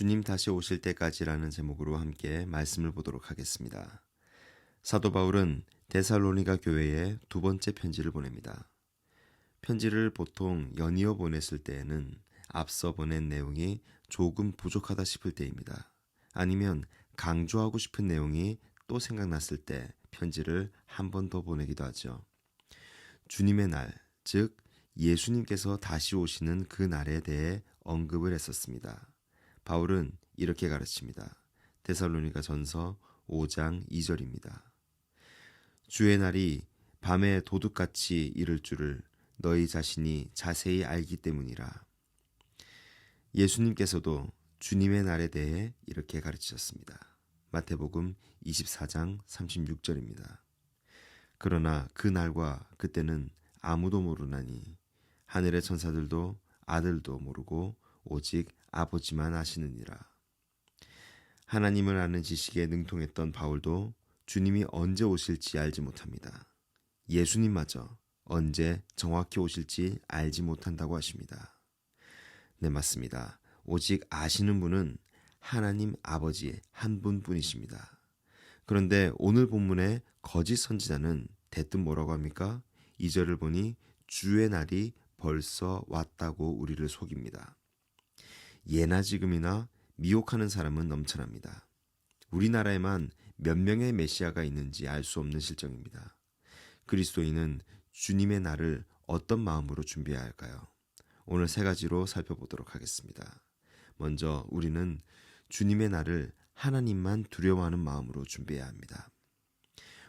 주님 다시 오실 때까지라는 제목으로 함께 말씀을 보도록 하겠습니다. 사도 바울은 데살로니가 교회에 두 번째 편지를 보냅니다. 편지를 보통 연이어 보냈을 때에는 앞서 보낸 내용이 조금 부족하다 싶을 때입니다. 아니면 강조하고 싶은 내용이 또 생각났을 때 편지를 한 번 더 보내기도 하죠. 주님의 날, 즉 예수님께서 다시 오시는 그 날에 대해 언급을 했었습니다. 바울은 이렇게 가르칩니다. 데살로니가 전서 5장 2절입니다. 주의 날이 밤에 도둑같이 이를 줄을 너희 자신이 자세히 알기 때문이라. 예수님께서도 주님의 날에 대해 이렇게 가르치셨습니다. 마태복음 24장 36절입니다. 그러나 그 날과 그때는 아무도 모르나니 하늘의 천사들도 아들도 모르고 오직 아버지만 아시느니라. 하나님을 아는 지식에 능통했던 바울도 주님이 언제 오실지 알지 못합니다. 예수님마저 언제 정확히 오실지 알지 못한다고 하십니다. 네, 맞습니다. 오직 아시는 분은 하나님 아버지 한 분뿐이십니다. 그런데 오늘 본문의 거짓 선지자는 대뜸 뭐라고 합니까? 2절을 보니 주의 날이 벌써 왔다고 우리를 속입니다. 예나 지금이나 미혹하는 사람은 넘쳐납니다. 우리나라에만 몇 명의 메시아가 있는지 알 수 없는 실정입니다. 그리스도인은 주님의 날을 어떤 마음으로 준비해야 할까요? 오늘 세 가지로 살펴보도록 하겠습니다. 먼저 우리는 주님의 날을 하나님만 두려워하는 마음으로 준비해야 합니다.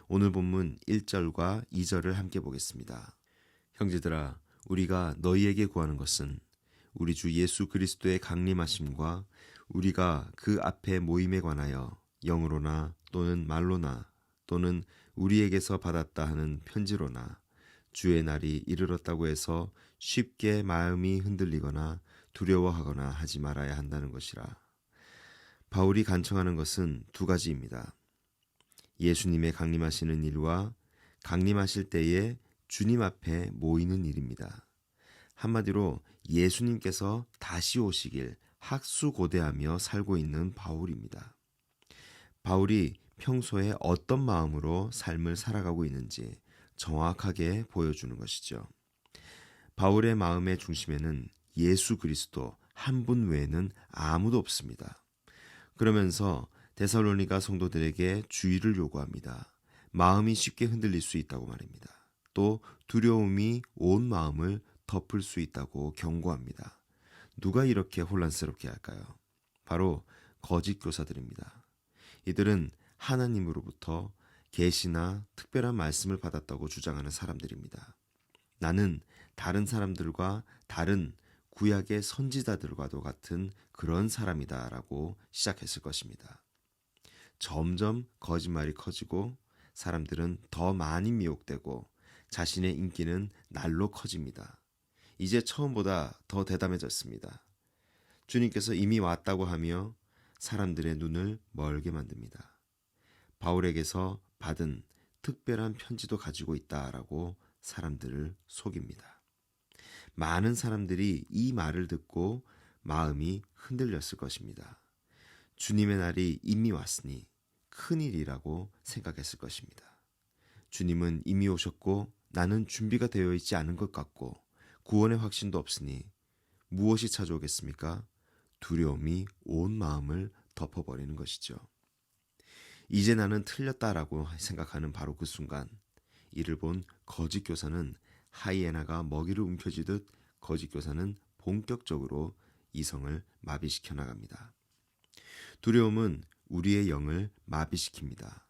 오늘 본문 1절과 2절을 함께 보겠습니다. 형제들아, 우리가 너희에게 구하는 것은 우리 주 예수 그리스도의 강림하심과 우리가 그 앞에 모임에 관하여 영으로나 또는 말로나 또는 우리에게서 받았다 하는 편지로나 주의 날이 이르렀다고 해서 쉽게 마음이 흔들리거나 두려워하거나 하지 말아야 한다는 것이라. 바울이 간청하는 것은 두 가지입니다. 예수님의 강림하시는 일과 강림하실 때에 주님 앞에 모이는 일입니다. 한마디로 예수님께서 다시 오시길 학수고대하며 살고 있는 바울입니다. 바울이 평소에 어떤 마음으로 삶을 살아가고 있는지 정확하게 보여주는 것이죠. 바울의 마음의 중심에는 예수 그리스도 한 분 외에는 아무도 없습니다. 그러면서 데살로니가 성도들에게 주의를 요구합니다. 마음이 쉽게 흔들릴 수 있다고 말입니다. 또 두려움이 온 마음을 덮을 수 있다고 경고합니다. 누가 이렇게 혼란스럽게 할까요? 바로 거짓 교사들입니다. 이들은 하나님으로부터 계시나 특별한 말씀을 받았다고 주장하는 사람들입니다. 나는 다른 사람들과 다른 구약의 선지자들과도 같은 그런 사람이다라고 시작했을 것입니다. 점점 거짓말이 커지고 사람들은 더 많이 미혹되고 자신의 인기는 날로 커집니다. 이제 처음보다 더 대담해졌습니다. 주님께서 이미 왔다고 하며 사람들의 눈을 멀게 만듭니다. 바울에게서 받은 특별한 편지도 가지고 있다라고 사람들을 속입니다. 많은 사람들이 이 말을 듣고 마음이 흔들렸을 것입니다. 주님의 날이 이미 왔으니 큰일이라고 생각했을 것입니다. 주님은 이미 오셨고 나는 준비가 되어 있지 않은 것 같고 구원의 확신도 없으니 무엇이 찾아오겠습니까? 두려움이 온 마음을 덮어버리는 것이죠. 이제 나는 틀렸다라고 생각하는 바로 그 순간 이를 본 거짓 교사는 하이에나가 먹이를 움켜쥐듯 거짓 교사는 본격적으로 이성을 마비시켜 나갑니다. 두려움은 우리의 영을 마비시킵니다.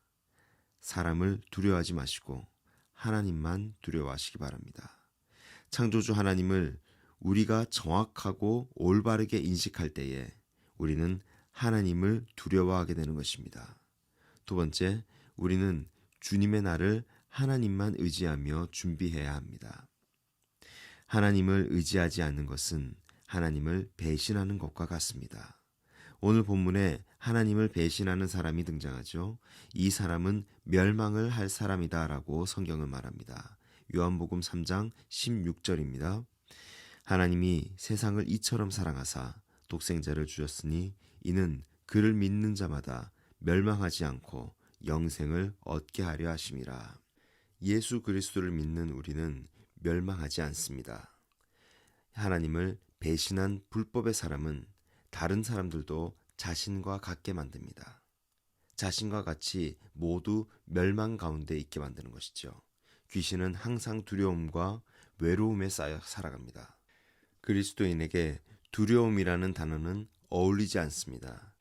사람을 두려워하지 마시고 하나님만 두려워하시기 바랍니다. 창조주 하나님을 우리가 정확하고 올바르게 인식할 때에 우리는 하나님을 두려워하게 되는 것입니다. 두 번째, 우리는 주님의 날을 하나님만 의지하며 준비해야 합니다. 하나님을 의지하지 않는 것은 하나님을 배신하는 것과 같습니다. 오늘 본문에 하나님을 배신하는 사람이 등장하죠. 이 사람은 멸망을 할 사람이다라고 성경은 말합니다. 요한복음 3장 16절입니다. 하나님이 세상을 이처럼 사랑하사 독생자를 주셨으니 이는 그를 믿는 자마다 멸망하지 않고 영생을 얻게 하려 하심이라. 예수 그리스도를 믿는 우리는 멸망하지 않습니다. 하나님을 배신한 불법의 사람은 다른 사람들도 자신과 같게 만듭니다. 자신과 같이 모두 멸망 가운데 있게 만드는 것이죠. 귀신은 항상 두려움과 외로움에 쌓여 살아갑니다. 그리스도인에게 두려움이라는 단어는 어울리지 않습니다.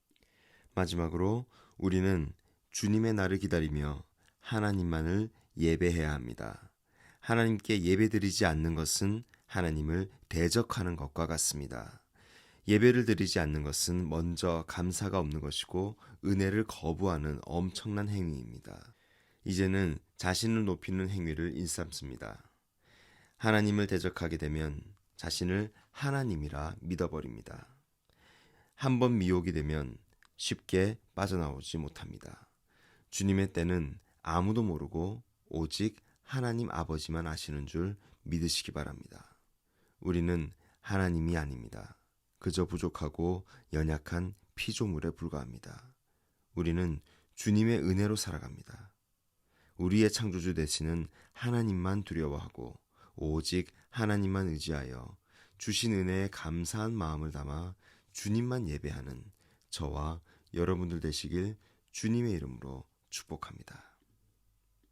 마지막으로 우리는 주님의 날을 기다리며 하나님만을 예배해야 합니다. 하나님께 예배드리지 않는 것은 하나님을 대적하는 것과 같습니다. 예배를 드리지 않는 것은 먼저 감사가 없는 것이고 은혜를 거부하는 엄청난 행위입니다. 이제는 자신을 높이는 행위를 일삼습니다. 하나님을 대적하게 되면 자신을 하나님이라 믿어버립니다. 한번 미혹이 되면 쉽게 빠져나오지 못합니다. 주님의 때는 아무도 모르고 오직 하나님 아버지만 아시는 줄 믿으시기 바랍니다. 우리는 하나님이 아닙니다. 그저 부족하고 연약한 피조물에 불과합니다. 우리는 주님의 은혜로 살아갑니다. 우리의 창조주 되시는 하나님만 두려워하고 오직 하나님만 의지하여 주신 은혜에 감사한 마음을 담아 주님만 예배하는 저와 여러분들 되시길 주님의 이름으로 축복합니다.